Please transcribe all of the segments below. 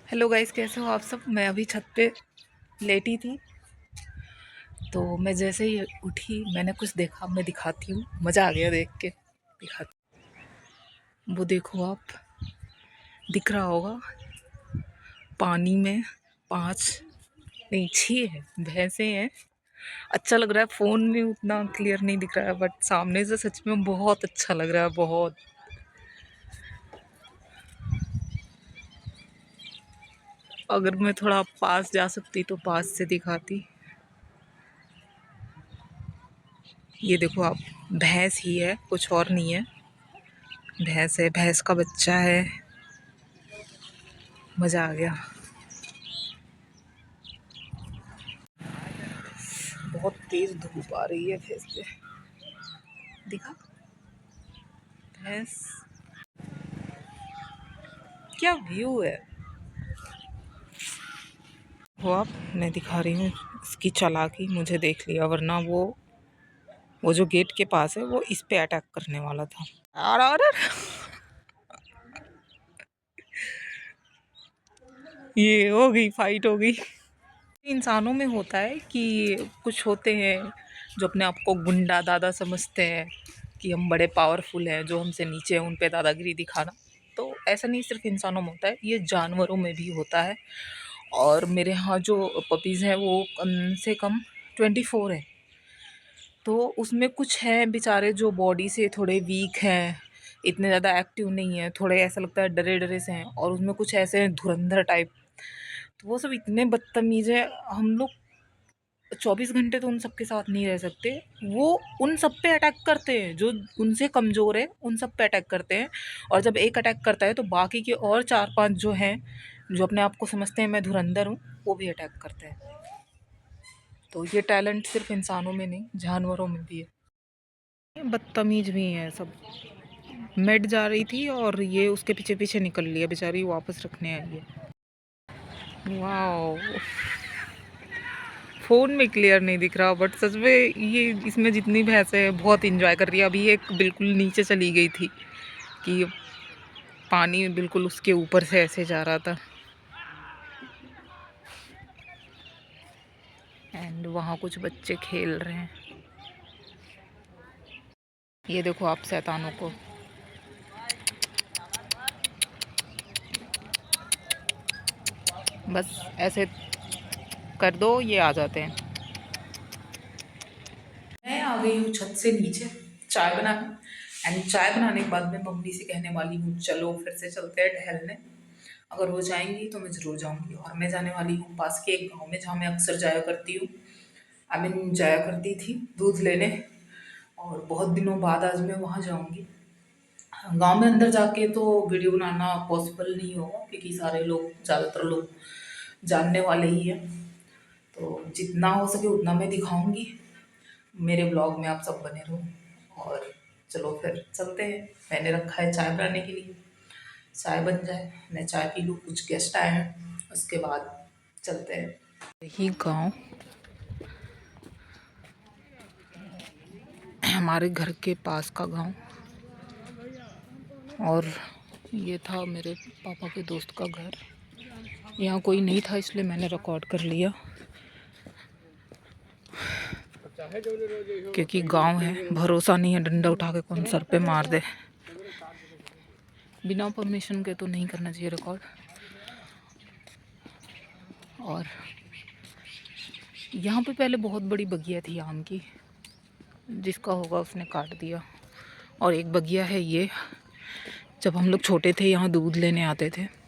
Hello guys, कैसे हो आप सब। मैं अभी छत पे लेटी थी, तो मैं जैसे ही उठी मैंने कुछ देखा। मैं दिखाती हूँ, मज़ा आ गया देख के। दिखाती। वो देखो आप, दिख रहा होगा पानी में 5 नहीं 6 है भैंसे हैं। अच्छा लग रहा है, फ़ोन में उतना क्लियर नहीं दिख रहा है, बट सामने से सच में बहुत अच्छा लग रहा है, बहुत। अगर मैं थोड़ा पास जा सकती तो पास से दिखाती। ये देखो आप, भैंस ही है, कुछ और नहीं है। भैंस है, भैंस का बच्चा है। मज़ा आ गया। बहुत तेज धूप आ रही है भैंस पे। दिखा भैंस, क्या व्यू है। वो आप, मैं दिखा रही हूँ इसकी चालाकी। मुझे देख लिया, वरना वो जो गेट के पास है वो इस पे अटैक करने वाला था। और ये हो गई, फाइट हो गई। इंसानों में होता है कि कुछ होते हैं जो अपने आप को गुंडा दादा समझते हैं कि हम बड़े पावरफुल हैं, जो हमसे नीचे हैं उन पे दादागिरी दिखाना। तो ऐसा नहीं सिर्फ इंसानों में होता है, ये जानवरों में भी होता है। और मेरे यहाँ जो पपीज़ हैं वो कम से कम 24 है। तो उसमें कुछ हैं बेचारे जो बॉडी से थोड़े वीक हैं, इतने ज़्यादा एक्टिव नहीं है, थोड़े ऐसा लगता है डरे डरे से हैं। और उसमें कुछ ऐसे हैं धुरंधर टाइप, तो वो सब इतने बदतमीज़ है। हम लोग 24 घंटे तो उन सब के साथ नहीं रह सकते। वो उन सब पे अटैक करते हैं जो उनसे कमज़ोर है, उन सब पे अटैक करते हैं। और जब एक अटैक करता है तो बाकी के और 4-5 जो हैं, जो अपने आप को समझते हैं मैं धुरंधर हूँ, वो भी अटैक करते हैं। तो ये टैलेंट सिर्फ इंसानों में नहीं, जानवरों में भी है। बदतमीज भी हैं सब। मेड जा रही थी और ये उसके पीछे पीछे निकल लिया, बेचारी वापस रखने आई है। वाह, फ़ोन में क्लियर नहीं दिख रहा, बट सच में ये इसमें जितनी भैंसें हैं बहुत इंजॉय कर रही है। अभी एक बिल्कुल नीचे चली गई थी कि पानी बिल्कुल उसके ऊपर से ऐसे जा रहा था। एंड वहाँ कुछ बच्चे खेल रहे हैं। ये देखो आप शैतानों को। बस ऐसे कर दो, ये आ जाते हैं। मैं आ गई हूँ छत से नीचे चाय बनाने। एंड चाय बनाने के बाद मैं मम्मी से कहने वाली हूँ चलो फिर से चलते हैं टहलने। अगर वो जाएंगी तो मैं ज़रूर जाऊँगी। और मैं जाने वाली हूँ पास के एक गाँव में, जहाँ मैं अक्सर जाया करती हूँ। आई मीन जाया करती थी दूध लेने। और बहुत दिनों बाद आज मैं वहाँ जाऊँगी। गांव में अंदर जाके तो वीडियो बनाना पॉसिबल नहीं होगा, क्योंकि सारे लोग, ज़्यादातर लोग जानने वाले ही हैं। तो जितना हो सके उतना मैं दिखाऊंगी। मेरे ब्लॉग में आप सब बने रहो। और चलो फिर चलते हैं। मैंने रखा है चाय बनाने के लिए, चाय बन जाए, मैं चाय पी लूँ, कुछ गेस्ट आए हैं, उसके बाद चलते हैं। यही गांव हमारे घर के पास का गांव। और ये था मेरे पापा के दोस्त का घर। यहाँ कोई नहीं था इसलिए मैंने रिकॉर्ड कर लिया, क्योंकि गांव है, भरोसा नहीं है डंडा उठा के कौन सर पे मार दे। बिना परमिशन के तो नहीं करना चाहिए रिकॉर्ड। और यहाँ पे पहले बहुत बड़ी बगिया थी आम की, जिसका होगा उसने काट दिया। और एक बगिया है ये, जब हम लोग छोटे थे यहाँ दूध लेने आते थे।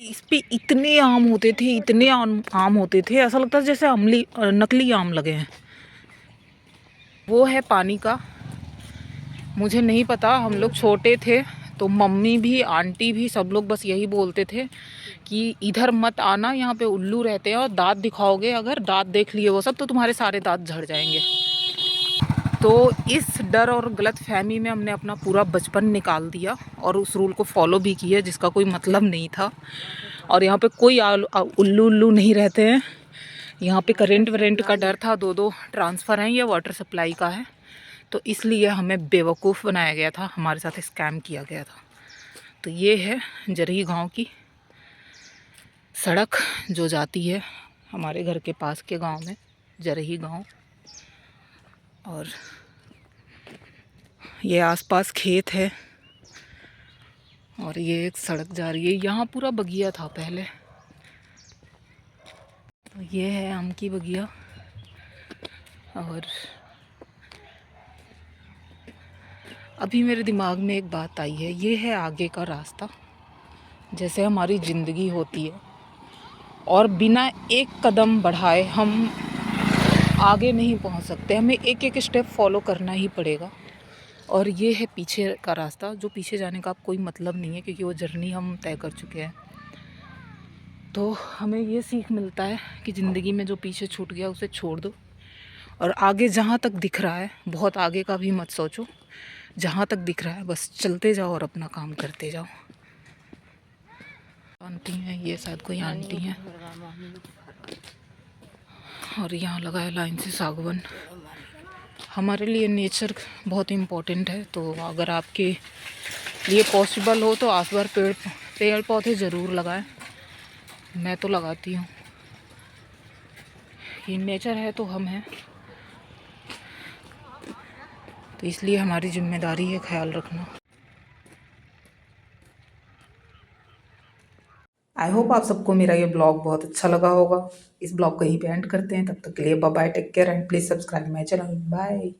इस पे इतने आम होते थे, इतने आम होते थे, ऐसा लगता था जैसे अमली नकली आम लगे हैं। वो है पानी का, मुझे नहीं पता। हम लोग छोटे थे तो मम्मी भी आंटी भी सब लोग बस यही बोलते थे कि इधर मत आना, यहाँ पे उल्लू रहते हैं और दांत दिखाओगे, अगर दांत देख लिए वो सब तो तुम्हारे सारे दांत झड़ जाएंगे। तो इस डर और गलत फहमी में हमने अपना पूरा बचपन निकाल दिया और उस रूल को फॉलो भी किया, जिसका कोई मतलब नहीं था। और यहाँ पे कोई उल्लू उल्लू नहीं रहते हैं। यहाँ पे करेंट वरेंट का डर था, 2-2 ट्रांसफ़र हैं, ये वाटर सप्लाई का है। तो इसलिए हमें बेवकूफ़ बनाया गया था, हमारे साथ स्कैम किया गया था। तो ये है जरही गांव की सड़क जो जाती है हमारे घर के पास के गांव में, जरही गांव। और ये आसपास खेत है और ये एक सड़क जा रही है। यहाँ पूरा बगिया था पहले। तो ये है आम की बगिया। और अभी मेरे दिमाग में एक बात आई है, ये है आगे का रास्ता। जैसे हमारी ज़िंदगी होती है और बिना एक कदम बढ़ाए हम आगे नहीं पहुंच सकते, हमें एक एक स्टेप फॉलो करना ही पड़ेगा। और ये है पीछे का रास्ता, जो पीछे जाने का कोई मतलब नहीं है क्योंकि वो जर्नी हम तय कर चुके हैं। तो हमें ये सीख मिलता है कि ज़िंदगी में जो पीछे छूट गया उसे छोड़ दो और आगे जहाँ तक दिख रहा है, बहुत आगे का भी मत सोचो, जहाँ तक दिख रहा है बस चलते जाओ और अपना काम करते जाओ। आंटी हैं, ये शायद कोई आंटी हैं। और यहाँ लगा है लाइन से सागवन। हमारे लिए नेचर बहुत इम्पोर्टेंट है, तो अगर आपके लिए पॉसिबल हो तो आस बार पेड़ पौधे ज़रूर लगाएं। मैं तो लगाती हूँ। ये नेचर है तो हम हैं, तो इसलिए हमारी जिम्मेदारी है ख्याल रखना। आई होप आप सबको मेरा ये ब्लॉग बहुत अच्छा लगा होगा। इस ब्लॉग को यहीं पे एंड करते हैं। तब तक के लिए bye bye, take care and please subscribe my channel. Bye.